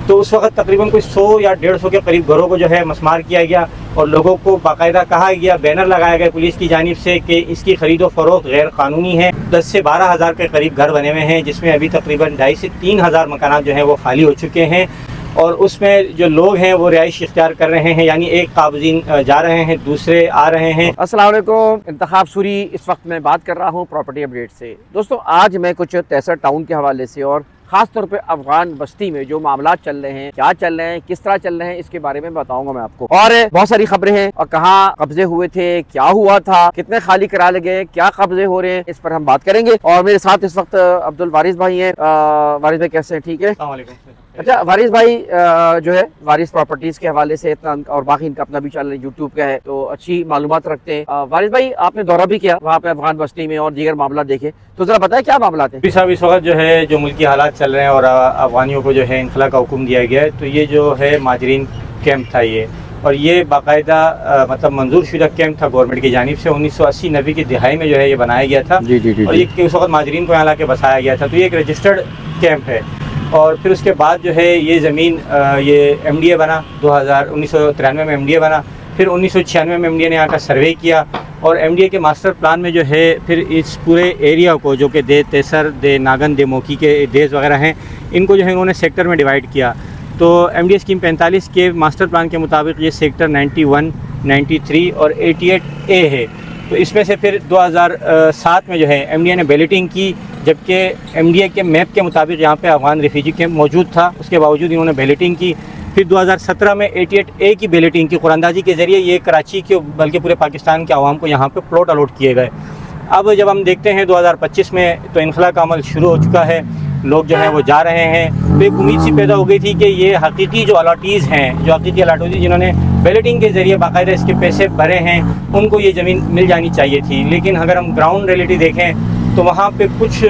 तो उस वक्त तकरीबन कोई 100 या 150 के करीब घरों को जो है मस्मार किया गया और लोगों को बाकायदा कहा गया, बैनर लगाया गया पुलिस की जानिब से कि इसकी खरीदो फरोख्त गैर कानूनी है। 10 से 12 हज़ार के करीब घर बने हुए हैं, जिसमें अभी तकरीबन 2.5 से 3 हज़ार मकानात जो हैं वो खाली हो चुके हैं और उसमें जो लोग हैं वो रिहाइश इख्तियार कर रहे हैं, यानी एक काबज़ीन जा रहे हैं, दूसरे आ रहे हैं। अस्सलाम वालेकुम, इंतखाब सूरी। इस वक्त मैं बात कर रहा हूँ प्रॉपर्टी अपडेट से। दोस्तों, आज मैं कुछ तैसर टाउन के हवाले से और ख़ास तौर पे अफगान बस्ती में जो मामला चल रहे हैं, क्या चल रहे हैं, किस तरह चल रहे हैं, इसके बारे में बताऊंगा मैं आपको। और बहुत सारी खबरें हैं और कहाँ कब्जे हुए थे, क्या हुआ था, कितने खाली करा लगे, क्या कब्जे हो रहे हैं, इस पर हम बात करेंगे। और मेरे साथ इस वक्त अब्दुल वारिस भाई हैं। वारिस भाई कैसे हैं? ठीक है। अच्छा वारिस भाई, जो है वारिस प्रॉपर्टीज के हवाले से इतना और बाकी इनका अपना भी चैनल यूट्यूब का है, तो अच्छी मालूमात रखते हैं। वारिस भाई, आपने दौरा भी किया वहाँ पे अफगान बस्ती में और दीगर मामला देखे, तो जरा बताएं क्या मामला थे। साहब, इस वक्त जो है जो मुल्की हालात चल रहे हैं और अफगानियों को जो है इनखला का हुक्म दिया गया है, तो ये जो है माजरीन कैंप था ये, और ये बाकायदा मतलब मंजूर शुदा कैंप था गवर्नमेंट की जानिब से। 1980-90 की दिहाई में जो है ये बनाया गया था। जी। और ये उस वक्त माजरीन को यहाँ ला के बसाया गया था, तो ये एक रजिस्टर्ड कैंप है। और फिर उसके बाद जो है ये ज़मीन ये MDA बना, 1993 में MDA बना, फिर 1996 में MDA ने यहाँ का सर्वे किया और MDA के मास्टर प्लान में जो है फिर इस पूरे एरिया को, जो कि दे तेसर, दे नागन, दे मोकी के देश वगैरह हैं, इनको जो है उन्होंने सेक्टर में डिवाइड किया। तो MDA स्कीम 45 के मास्टर प्लान के मुताबिक ये सेक्टर 91, 93 और 88A है। तो इसमें से फिर 2007 में जो है MDA ने बैलेटिंग की, जबकि MDA के मैप के मुताबिक यहाँ पे अफगान रिफ्यूजी कैंप मौजूद था, उसके बावजूद इन्होंने बैलेटिंग की। फिर 2017 में 88A की बैलेटिंग की, कुरानंदाजी के ज़रिए ये कराची के बल्कि पूरे पाकिस्तान के आवाम को यहाँ पे प्लॉट अलॉट किए गए। अब जब हम देखते हैं 2025 में, तो इनखला का अमल शुरू हो चुका है, लोग जो हैं वो जा रहे हैं। तो एक उम्मीद सी पैदा हो गई थी कि ये हकीकी जो अलॉटीज़ हैं, जो हकीकी अलॉटीज़ जिन्होंने बैलेटिंग के ज़रिए बाकायदा इसके पैसे भरे हैं, उनको ये ज़मीन मिल जानी चाहिए थी। लेकिन अगर हम ग्राउंड रियलिटी देखें तो वहाँ पे कुछ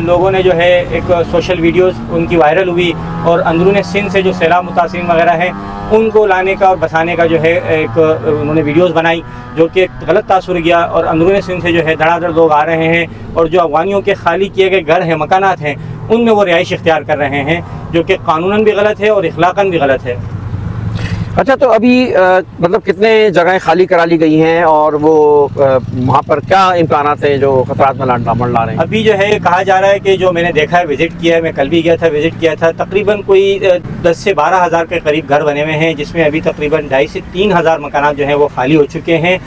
लोगों ने जो है एक सोशल वीडियोस उनकी वायरल हुई और अंदरूनी सिंध से जो सैलाब मुतासिरीन वगैरह हैं उनको लाने का और बसाने का जो है एक उन्होंने वीडियोस बनाई, जो कि गलत तासुर गया। और अंदरूनी सिंध से जो है धड़ाधड़ लोग आ रहे हैं और जो अफगानियों के खाली किए गए घर हैं, मकानात हैं, उनमें वो रिहाइश इख्तियार कर रहे हैं, जो कि कानूनन भी गलत है और इखलाकन भी गलत है। अच्छा, तो अभी मतलब कितने जगहें खाली करा ली गई हैं और वो वहाँ पर क्या इम्कानात हैं जो खतरात में ला रहे हैं? अभी जो है कहा जा रहा है कि जो मैंने देखा है, विज़िट किया है, मैं कल भी गया था, विज़िट किया था, तकरीबन कोई 10 से 12 हज़ार के करीब घर बने हुए हैं, जिसमें अभी तकरीबन 2.5 से 3 हज़ार मकानात जो हैं वो खाली हो चुके हैं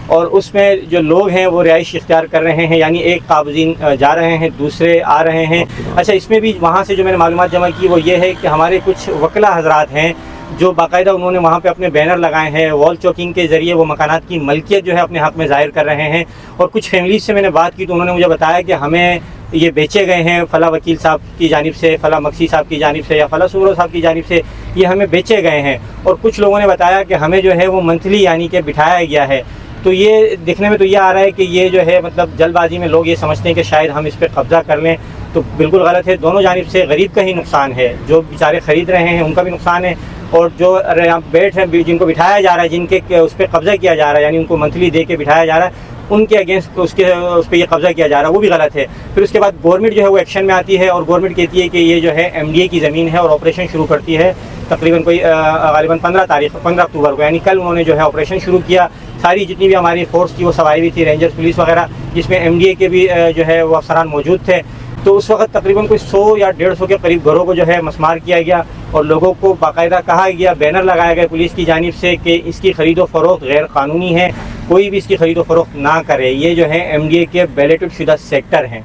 और उसमें जो लोग हैं वो रिहाइश इख्तियार कर रहे हैं, यानी एक काबज़ीन जा रहे हैं, दूसरे आ रहे हैं। अच्छा, इसमें भी वहाँ से जो मैंने मालूमात जमा की वो ये है कि हमारे कुछ वकला हज़रात हैं जो बाकायदा उन्होंने वहाँ पे अपने बैनर लगाए हैं, वॉल चौकिंग के ज़रिए वो मकानात की मलकियत जो है अपने हक़ में ज़ाहिर कर रहे हैं। और कुछ फैमिलीज से मैंने बात की तो उन्होंने मुझे बताया कि हमें ये बेचे गए हैं फ़ला वकील साहब की जानिब से, फ़ला मक्सी साहब की जानिब से या फ़ला सुमरो साहब की जानिब से ये हमें बेचे गए हैं। और कुछ लोगों ने बताया कि हमें जो है वो मंथली यानी कि बिठाया गया है। तो ये देखने में तो ये आ रहा है कि ये जो है मतलब जल्दबाजी में लोग ये समझते हैं कि शायद हम इस पर कब्ज़ा कर लें, तो बिल्कुल गलत है। दोनों जानिब से गरीब का ही नुकसान है, जो बेचारे ख़रीद रहे हैं उनका भी नुकसान है और जो यहाँ बैठ हैं, जिनको बिठाया जा रहा है, जिनके उस पर कब्ज़ा किया जा रहा है, यानी उनको मंथली दे के बिठाया जा रहा है, उनके अगेंस्ट उस पर ये कब्ज़ा किया जा रहा है, वो भी गलत है। फिर उसके बाद गवर्नमेंट जो है वो एक्शन में आती है और गवर्नमेंट कहती है कि ये जो है MDA की ज़मीन है और ऑपरेशन शुरू करती है तकरीबन कोई गालिबन 15 अक्टूबर को, यानी कल उन्होंने जो है ऑपरेशन शुरू किया। सारी जितनी भी हमारी फोर्स थी वो सवारी भी थी, रेंजर्स, पुलिस वगैरह, जिसमें MDA के भी जो है वो अफसरान मौजूद थे। तो उस वक्त तकरीबन कोई 100 या 150 के करीब घरों को जो है मस्मार किया गया और लोगों को बाकायदा कहा गया, बैनर लगाया गया पुलिस की जानिब से कि इसकी खरीदो फरोख्त गैर कानूनी है, कोई भी इसकी खरीदो फरोख्त ना करे। ये जो है MDA के बैलेटेड शुदा सेक्टर हैं।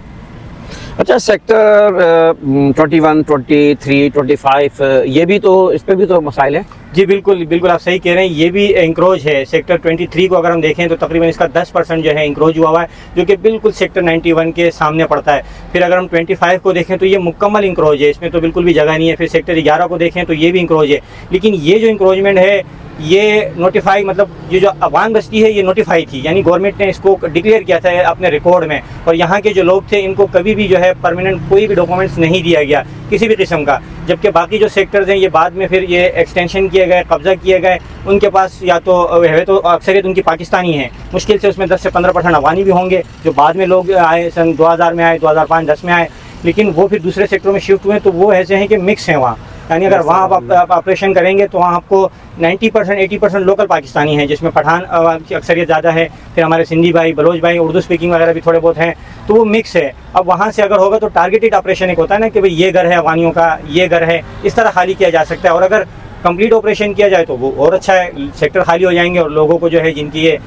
अच्छा, सेक्टर 21, 23, 25 ये भी तो, इस पर भी तो मसाइल है। जी बिल्कुल बिल्कुल, आप सही कह रहे हैं, ये भी इंक्रोच है। सेक्टर 23 को अगर हम देखें तो तकरीबन इसका 10% जो है इंक्रोच हुआ है, जो कि बिल्कुल सेक्टर 91 के सामने पड़ता है। फिर अगर हम 25 को देखें तो ये मुकम्मल इंक्रोच है, इसमें तो बिल्कुल भी जगह नहीं है। फिर सेक्टर 11 को देखें तो ये भी इंक्रोच है। लेकिन ये जो इंक्रोचमेंट है ये नोटिफाई, मतलब ये जो अफगान बस्ती है ये नोटिफाई थी, यानी गवर्नमेंट ने इसको डिक्लेयर किया था अपने रिकॉर्ड में। और यहाँ के जो लोग थे इनको कभी भी जो है परमानेंट कोई भी डॉक्यूमेंट्स नहीं दिया गया किसी भी किस्म का। जबकि बाकी जो सेक्टर्स हैं ये बाद में फिर ये एक्सटेंशन किए गए, कब्जा किए गए। उनके पास या तो है तो अक्सरियत उनकी पाकिस्तानी है, मुश्किल से उसमें 10 से 15% अफगानी भी होंगे जो बाद में लोग आए, सन 2000 में आए, 2005-10 में आए, लेकिन वो फिर दूसरे सेक्टरों में शिफ्ट हुए, तो वो ऐसे हैं कि मिक्स हैं वहाँ। यानी अगर वहाँ आप ऑपरेशन करेंगे तो वहाँ आपको 90% 80% लोकल पाकिस्तानी हैं, जिसमें पठान की अक्सरियत ज़्यादा है, फिर हमारे सिंधी भाई, बलोच भाई, उर्दू स्पीकिंग वगैरह भी थोड़े बहुत हैं, तो वो मिक्स है। अब वहाँ से अगर होगा तो टारगेटेड ऑपरेशन एक होता है ना कि भाई ये घर है अफगानियों का, ये घर है, इस तरह खाली किया जा सकता है। और अगर कंप्लीट ऑपरेशन किया जाए तो वो और अच्छा है, सेक्टर खाली हो जाएंगे और लोगों को जो है जिनकी ये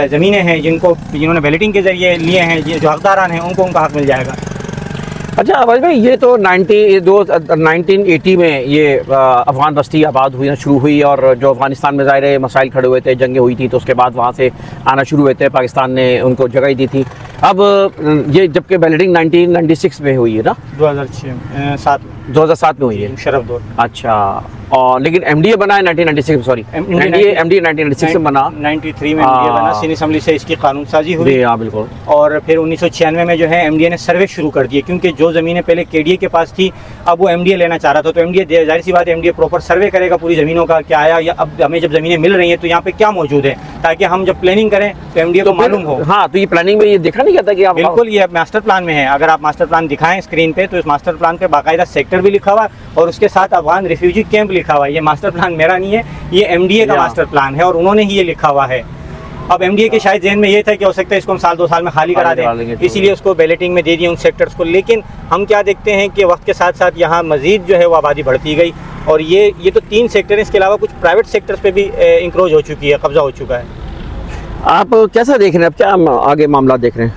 ज़मीनें हैं, जिन्होंने बैलेटिंग के ज़रिए लिए हैं, जो हकदारान हैं, उनको उनका हक मिल जाएगा। अच्छा अवैज भाई, ये तो 1980 में ये अफ़गान बस्ती आबाद हुई ना, शुरू हुई, और जो अफ़गानिस्तान में ज़ाहिर मसाइल खड़े हुए थे, जंगें हुई थी, तो उसके बाद वहाँ से आना शुरू हुए थे, पाकिस्तान ने उनको जगह दी थी। अब ये जबकि बैलेटिंग 1996 में हुई है ना, 2007 में हुई है, शरफ दौर। अच्छा, और लेकिन एमडीए बना है 1996, सॉरी एमडीए 1996 में बना, 93 में एमडीए बना, सिंध असेंबली से इसकी कानून साजी हुई। हाँ बिल्कुल। और फिर 1996 में जो है एमडीए ने सर्वे शुरू कर दिए, क्योंकि जो ज़मीनें पहले केडीए के पास थी अब वो एमडीए लेना चाह रहा था, तो एमडीए जाहिर सी बात है एमडीए प्रॉपर सर्वे करेगा पूरी ज़मीनों का, क्या आया, या अब हमें जब ज़मीनें मिल रही हैं तो यहाँ पे क्या मौजूद है, ताकि हम जब प्लानिंग करें तो एमडीए को मालूम हो। हाँ, तो ये प्लानिंग में ये देखा नहीं जाता कि आप बिल्कुल, ये मास्टर प्लान में है। अगर आप मास्टर प्लान दिखाएं स्क्रीन पे तो इस मास्टर प्लान पे बाकायदा सेक्टर भी लिखा हुआ है और उसके साथ अफगान रिफ्यूजी कैंप लिखा हुआ है। ये मास्टर प्लान मेरा नहीं है, ये एमडीए का मास्टर प्लान है और उन्होंने ही ये लिखा हुआ है। अब एमडीए के शायद जहन में ये था कि हो सकता है इसको हम साल 2 साल में खाली करा दें, इसीलिए उसको बैलेटिंग में दे दिए उन सेक्टर्स को। लेकिन हम क्या देखते हैं कि वक्त के साथ साथ यहाँ मजीद जो है वो आबादी बढ़ती गई, और ये तो 3 सेक्टर हैं, इसके अलावा कुछ प्राइवेट सेक्टर्स पे भी इंक्रोच हो चुकी है, कब्जा हो चुका है। आप कैसा देख रहे हैं, अब क्या आगे मामला देख रहे हैं?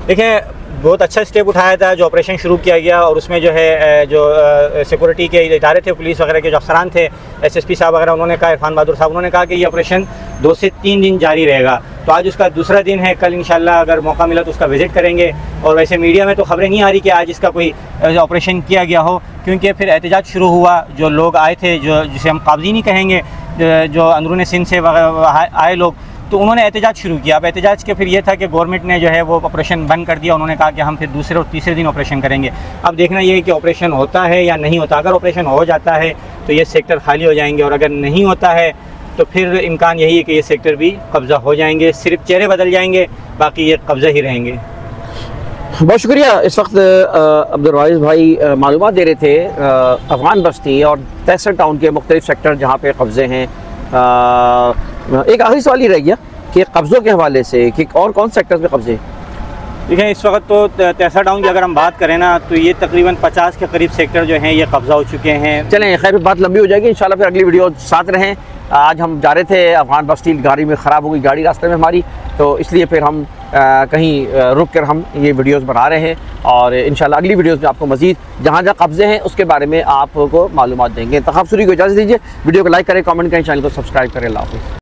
देखें, बहुत अच्छा स्टेप उठाया था जो ऑपरेशन शुरू किया गया, और उसमें जो है जो सिक्योरिटी के इदारे थे, पुलिस वगैरह के जो अफसरान थे, एसएसपी साहब वगैरह, उन्होंने कहा, इरफान बहादुर साहब, उन्होंने कहा कि ये ऑपरेशन 2 से 3 दिन जारी रहेगा। तो आज उसका दूसरा दिन है, कल इंशाल्लाह अगर मौका मिला तो उसका विज़िट करेंगे। और वैसे मीडिया में तो खबरें नहीं आ रही कि आज इसका कोई ऑपरेशन किया गया हो, क्योंकि फिर एहतजाज शुरू हुआ, जो लोग आए थे, जो जिसे हम काबज़ी नहीं कहेंगे, जो अंदरून सिंध से आए लोग, तो उन्होंने एहतजाज शुरू किया। अब एहतजाज के फिर ये था कि गवर्नमेंट ने जो है वो ऑपरेशन बंद कर दिया, उन्होंने कहा कि हम फिर दूसरे और तीसरे दिन ऑपरेशन करेंगे। अब देखना ये है कि ऑपरेशन होता है या नहीं होता। अगर ऑपरेशन हो जाता है तो ये सेक्टर खाली हो जाएंगे, और अगर नहीं होता है तो फिर इम्कान यही है कि ये सेक्टर भी कब्ज़ा हो जाएंगे, सिर्फ चेहरे बदल जाएंगे, बाकी ये कब्ज़ा ही रहेंगे। बहुत शुक्रिया। इस वक्त अब्दुल वाइज भाई मालूमात दे रहे थे अफ़गान बस्ती और तहसील टाउन के मुख्तलिफ सेक्टर जहाँ पे कब्ज़े हैं। एक आखिरी सवाल ही रह गया कि कब्ज़ों के हवाले से कि और कौन सेक्टर्स में कब्ज़े? देखें, इस वक्त तो तहसील टाउन की अगर हम बात करें ना, तो ये तकरीबन 50 के करीब सेक्टर जो हैं ये कब्ज़ा हो चुके हैं। चलें, खैर बात लंबी हो जाएगी, इंशाल्लाह फिर अगली वीडियो साथ रहें। आज हम जा रहे थे अफ़गान बस्ती, गाड़ी में ख़राब हो गई गाड़ी रास्ते में हमारी, तो इसलिए फिर हम कहीं रुक कर हम ये वीडियोस बना रहे हैं, और इंशाल्लाह अगली वीडियोस में आपको मज़ीद जहाँ जहाँ कब्ज़े हैं उसके बारे में आपको मालूमात देंगे। तखाफ़ सूरी को इजाज़त दीजिए, वीडियो को लाइक करें, कमेंट करें, चैनल को सब्सक्राइब करें। अल्लाह हाफ़िज़।